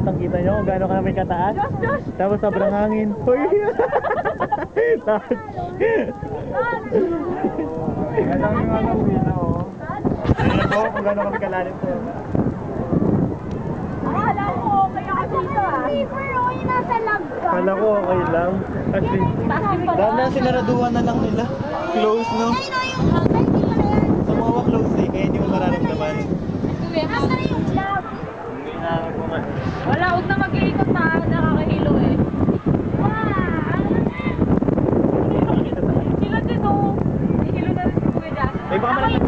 kitang kita nyo kung gaano kami kataas. Tapos sobrang hangin. Uy! Touch! Alam yung alam yun, oo. Ayan po kung gaano kami kalalim po. Akala ko kaya ka dito ah. Pero yung nasa lab ka. Kala ko okay lang. Kasi dahil na sinaraduhan na lang nila. Close, no? Ay, no, yung hindi mo na yan. Sa mga close eh, kaya hindi mo mararamdaman. Nasa na yung lab? Hindi na ako nga. Wala, huwag na mag-iikot na. Nakakahilo eh. Hilo din oh. Hilo na rin si Kuya Jas. Ay, baka malaki.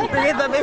Sige, tabi.